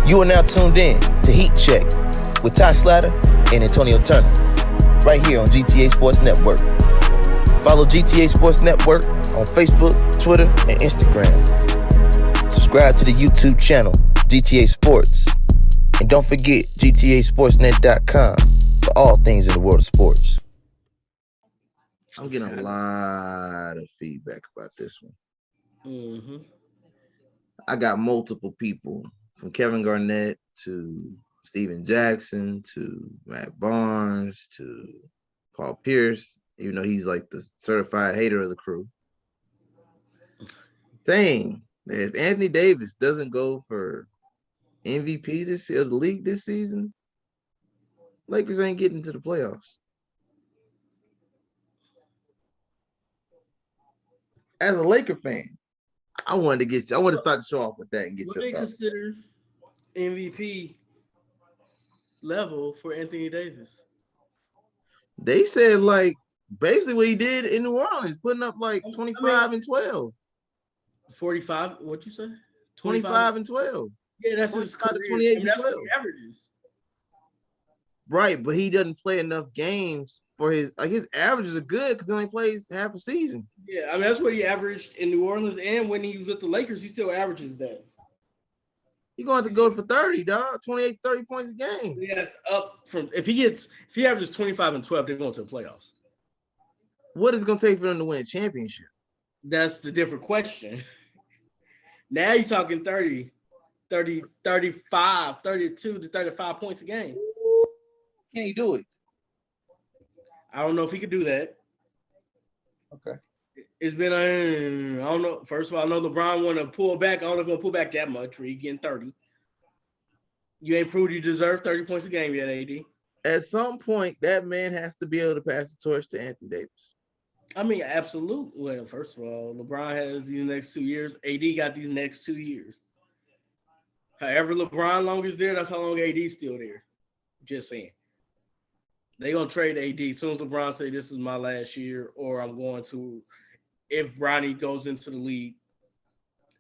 You are now tuned in to Heat Check with Ty Slatter and Antonio Turner, right here on GTA Sports Network. Follow GTA Sports Network on Facebook, Twitter, and Instagram. Subscribe to the YouTube channel, GTA Sports. And don't forget GTASportsNet.com for all things in the world of sports. I'm getting a lot of feedback about this one. Mm-hmm. I got multiple people, from Kevin Garnett to Steven Jackson to Matt Barnes to Paul Pierce, even though he's like the certified hater of the crew, saying that if Anthony Davis doesn't go for MVP of the league this season, Lakers ain't getting to the playoffs. As a Laker fan, I wanted to start the show off with that and get what your they thoughts. consider MVP level for Anthony Davis? They said like basically what he did in New Orleans, putting up like 25 and 12. 45, what you say? 25 and 12. Yeah, that's his career. 28 and that's 12. what he averages. Right, but he doesn't play enough games for his averages are good because he only plays half a season. Yeah, I mean that's what he averaged in New Orleans, and when he was with the Lakers, he still averages that. He's going to go for 30, dog. 28, 30 points a game. Yeah, up from if he averages 25 and 12, they're going to the playoffs. What is it going to take for them to win a championship? That's the different question. Now you're talking 30, 35, 32 to 35 points a game. Can he do it? I don't know if he could do that. Okay. It's been, I don't know. First of all, I know LeBron want to pull back. I don't know if he'll pull back that much where you're getting 30. You ain't proved you deserve 30 points a game yet, AD. At some point, that man has to be able to pass the torch to Anthony Davis. I mean, absolutely. Well, first of all, LeBron has these next 2 years. AD got these next 2 years. However, LeBron long is there, that's how long AD's still there. Just saying. They're going to trade AD as soon as LeBron say this is my last year, or I'm going to, if Bronny goes into the league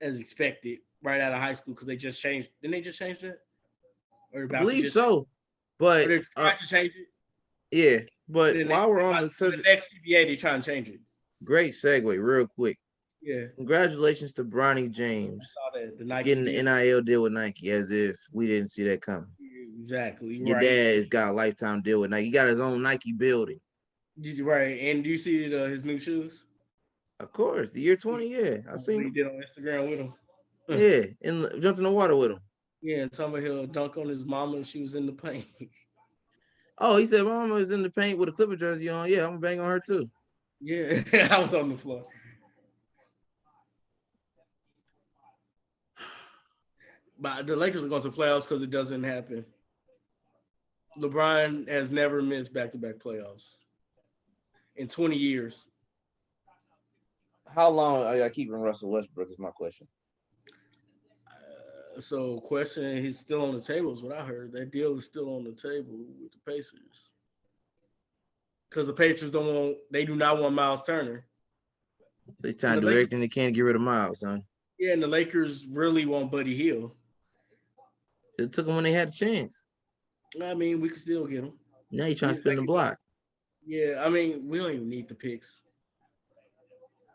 as expected right out of high school, because they just changed. Didn't they just change that? Or I believe so. But they're trying to change it? Yeah, but while we're on the next CBA, they're trying to change it. Great segue, real quick. Yeah. Congratulations to Bronny James getting an NIL deal with Nike, as if we didn't see that coming. Exactly. Your dad's got a lifetime deal with Nike. He got his own Nike building. Right. And do you see his new shoes? Of course. The year 20, yeah. I seen he did on Instagram with him. Yeah, and jumped in the water with him. Yeah, and talking about he'll dunk on his mama and she was in the paint. Oh, he said mama was in the paint with a Clipper jersey on. Yeah, I'm gonna bang on her too. Yeah, I was on the floor. But the Lakers are going to playoffs because it doesn't happen. LeBron has never missed back-to-back playoffs in 20 years. How long are y'all keeping Russell Westbrook is my question. So question, he's still on the table is what I heard. That deal is still on the table with the Pacers. Because the Pacers do not want Miles Turner. They trying to do everything they can to get rid of Miles, huh? Yeah, and the Lakers really want Buddy Hield. It took him when they had a chance. I mean, we could still get him. Now you're trying to spin the block. Yeah, I mean, we don't even need the picks.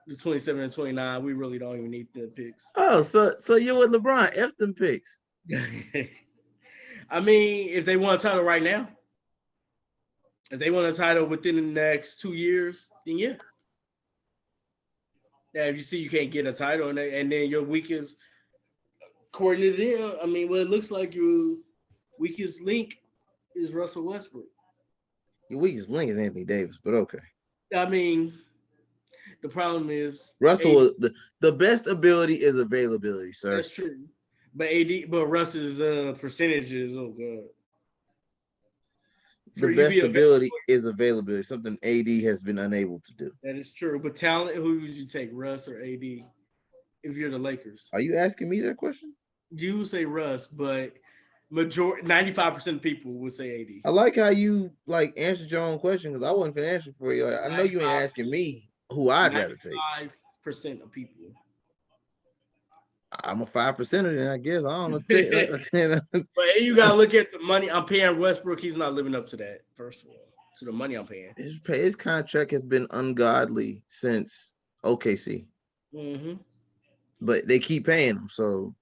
The 27 and 29, we really don't even need the picks. Oh, so you're with LeBron. F them picks. I mean, if they want a title right now, if they want a title within the next 2 years, then yeah. Yeah, if you see you can't get a title and then your weakest, according to them, I mean, well, it looks like your weakest link is Russell Westbrook. Your weakest link is Anthony Davis, but okay. I mean, the problem is Russell. The best ability is availability, sir. That's true, but Russ's percentages. Oh god. The best ability is availability, something AD has been unable to do. That is true. But talent, who would you take, Russ or AD, if you're the Lakers? Are you asking me that question? You would say Russ, but 95% of people would say AD. I like how you answered your own question because I wasn't going to answer for you. I know you ain't asking me who I'd rather take. 5% of people. I'm a 5%er, then I guess. I don't know. But you gotta look at the money I'm paying Westbrook. He's not living up to that. First of all, to the money I'm paying. His contract has been ungodly since OKC, but they keep paying him, so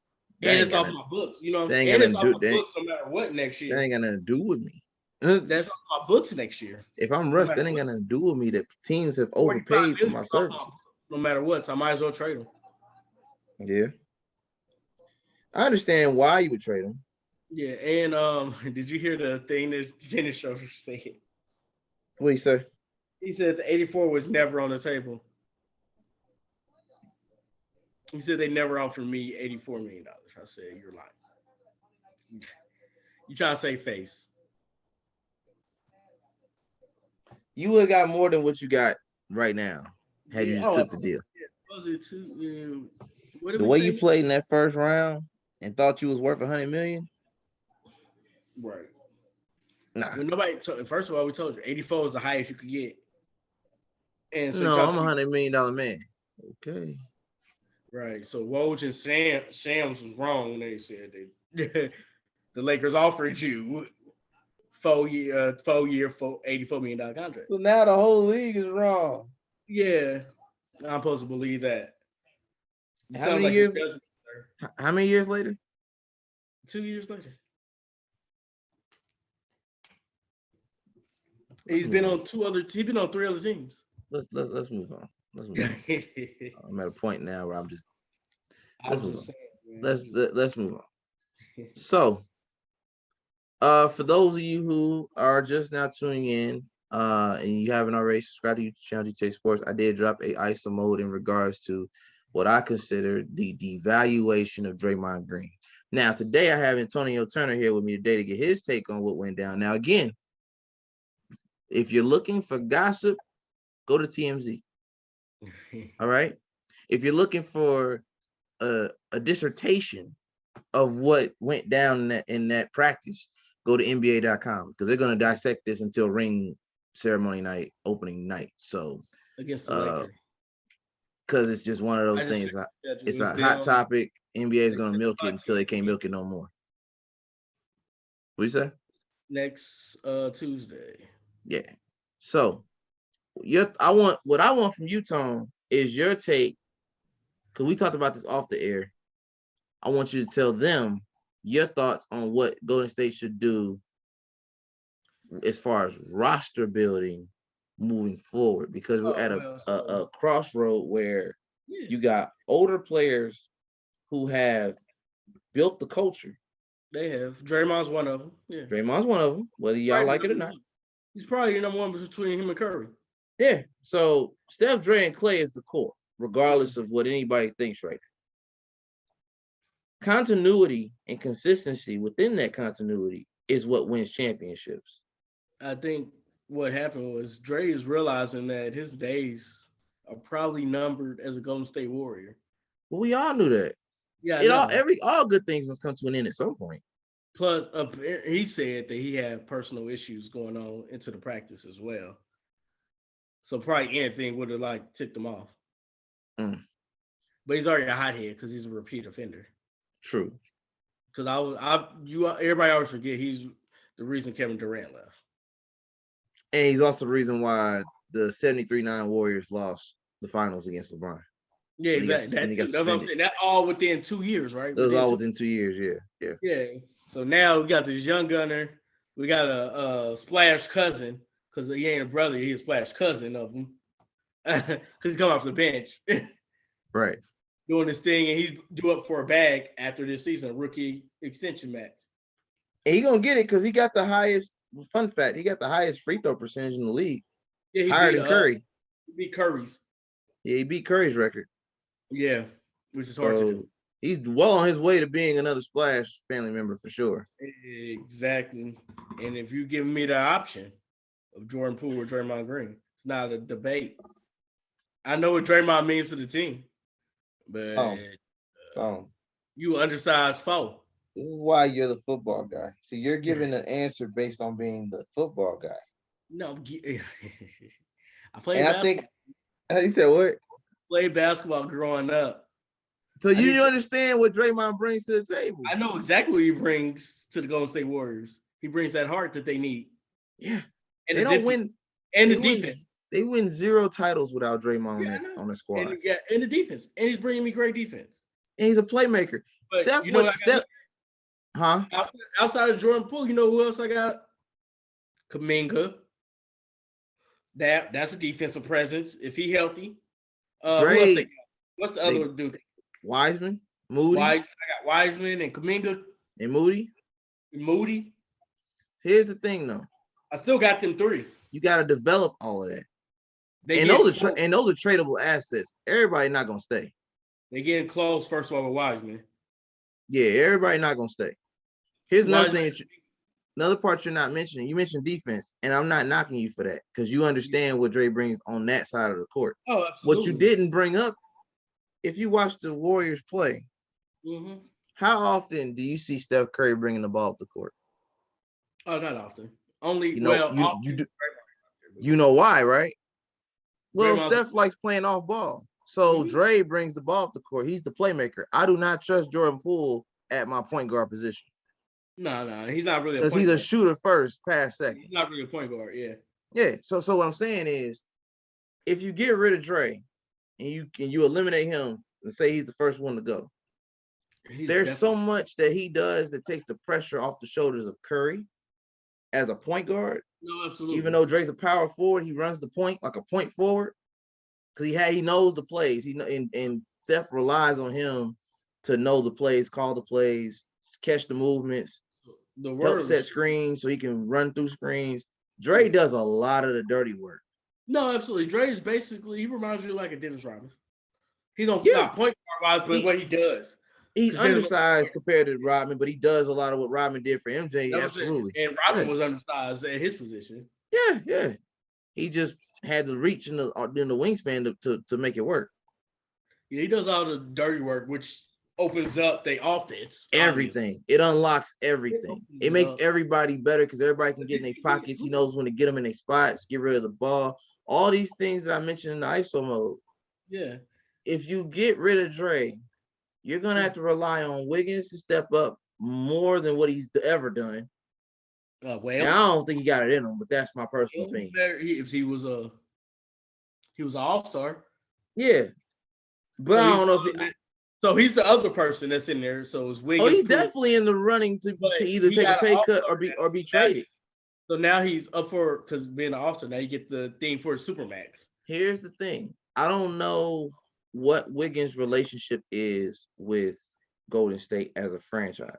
And it's off my books, you know. And it's off my books no matter what next year. That ain't got nothing to do with me. That's off my books next year. If I'm Russ, that ain't got nothing to do with me. That teams have overpaid for my services. No matter what, so I might as well trade him. Yeah. I understand why you would trade him. Yeah, and did you hear the thing that Dennis Schroeder said? What did he say? He said the 84 was never on the table. He said they never offered me $84 million. I said, you're lying. You trying to save face. You would have got more than what you got right now had you just took the deal. Was it too? The way you played in that first round and thought you was worth $100 million? Right. Nah. When first of all, we told you 84 is the highest you could get. And so no, I'm a $100 million man. Okay. Right. So Woj and Shams was wrong when they said that the Lakers offered you 4 year, $84 million contract. So now the whole league is wrong. Yeah. I'm supposed to believe that. How many years? How many years later? 2 years later. He's been on 3 other teams. Let's move on. Let's move on. I'm at a point now where I'm just let's move on. So for those of you who are just now tuning in, and you haven't already subscribed to YouTube channel GTA Sports, I did drop a ISO mode in regards to what I consider the devaluation of Draymond Green. Now, today I have Antonio Turner here with me today to get his take on what went down. Now, again, if you're looking for gossip, go to TMZ. All right. If you're looking for a dissertation of what went down in that practice, go to NBA.com because they're going to dissect this until ring ceremony night, opening night. So against the Lakers. Because it's just one of those things. It's a hot topic. NBA is going to milk it until they can't milk it no more. What you say? Next Tuesday. Yeah. So what I want from you, Tom, is your take. Because we talked about this off the air. I want you to tell them your thoughts on what Golden State should do as far as roster building moving forward, because we're at a crossroad where you got older players who have built the culture. They have. Draymond's one of them. Yeah. Draymond's one of them, whether y'all like it or not. He's probably the number one between him and Curry. Yeah. So Steph, Dre, and Clay is the core, regardless of what anybody thinks right now. Continuity and consistency within that continuity is what wins championships. I think what happened was Dre is realizing that his days are probably numbered as a Golden State Warrior. Well, we all knew that. Yeah, all good things must come to an end at some point. Plus, he said that he had personal issues going on into the practice as well. So probably anything would have ticked him off. But he's already a hothead because he's a repeat offender. True. Because everybody always forget he's the reason Kevin Durant left. And he's also the reason why the 73-9 Warriors lost the finals against LeBron. Yeah, exactly. That all within 2 years, right? It was all within 2 years, yeah. Yeah. So now we got this young gunner. We got a Splash cousin, because he ain't a brother, he's a Splash cousin of him. Because he's coming off the bench. Right. Doing this thing, and he's due up for a bag after this season, a rookie extension max. And he's going to get it because he got the highest, fun fact, he got the highest free throw percentage in the league. Yeah, higher than Curry. He beat Curry's. Yeah, he beat Curry's record. Yeah, which is hard to do. He's well on his way to being another Splash family member for sure. Exactly. And if you give me the option of Jordan Poole or Draymond Green, it's not a debate. I know what Draymond means to the team, but you undersized foe. This is why you're the football guy. See, you're giving an answer based on being the football guy. No, I played. And I think he said what? Played basketball growing up. So you understand what Draymond brings to the table. I know exactly what he brings to the Golden State Warriors. He brings that heart that they need. Yeah. And they don't win. And the defense. They win 0 titles without Draymond on the squad. And the defense. And he's bringing me great defense. And he's a playmaker. But outside of Jordan Poole, you know who else I got? Kuminga. That's a defensive presence if he healthy. What's the other dude? Wiseman, Moody. I got Wiseman and Kuminga and Moody. Here's the thing, though. I still got them 3. You got to develop all of that. Those are tradable assets. Everybody not gonna stay. They getting close. First of all, with Wiseman. Yeah, everybody not gonna stay. Here's another thing. Another part you're not mentioning. You mentioned defense, and I'm not knocking you for that because you understand what Dre brings on that side of the court. Oh, absolutely. What you didn't bring up, if you watch the Warriors play, how often do you see Steph Curry bringing the ball up the court? Oh, not often. Only you do. You know why, right? Well, Steph likes playing off ball. So Dre brings the ball up the court. He's the playmaker. I do not trust Jordan Poole at my point guard position. No, he's not really because he's a shooter first, pass second. He's not really a point guard, yeah. Yeah. So what I'm saying is, if you get rid of Dre and you eliminate him and say he's the first one to go, there's so much that he does that takes the pressure off the shoulders of Curry as a point guard. No, absolutely. Even though Dre's a power forward, he runs the point like a point forward because he knows the plays. And Steph relies on him to know the plays, call the plays, catch the movements, help set screens so he can run through screens. Dre does a lot of the dirty work. No, absolutely. Dre is basically, he reminds you like a Dennis Rodman. He don't not point guard wise, but what he does. He's undersized compared to Rodman, but he does a lot of what Rodman did for MJ. Absolutely. And Rodman was undersized at his position. Yeah. He just had the reach in the wingspan to make it work. Yeah, he does all the dirty work, which opens up the offense. Everything. Obviously. It unlocks everything. It makes everybody better because everybody can get in their pockets. He knows when to get them in their spots, get rid of the ball. All these things that I mentioned in the ISO mode. Yeah. If you get rid of Dre, you're going to have to rely on Wiggins to step up more than what he's ever done. Now, I don't think he got it in him, but that's my personal opinion. If he was an all-star. Yeah. But I don't know if so he's the other person that's in there. So it's Wiggins. Oh, he's definitely in the running to either take a pay cut or be traded. So now he's up for, because being an all-star, now you get the thing for Supermax. Here's the thing. I don't know what Wiggins' relationship is with Golden State as a franchise.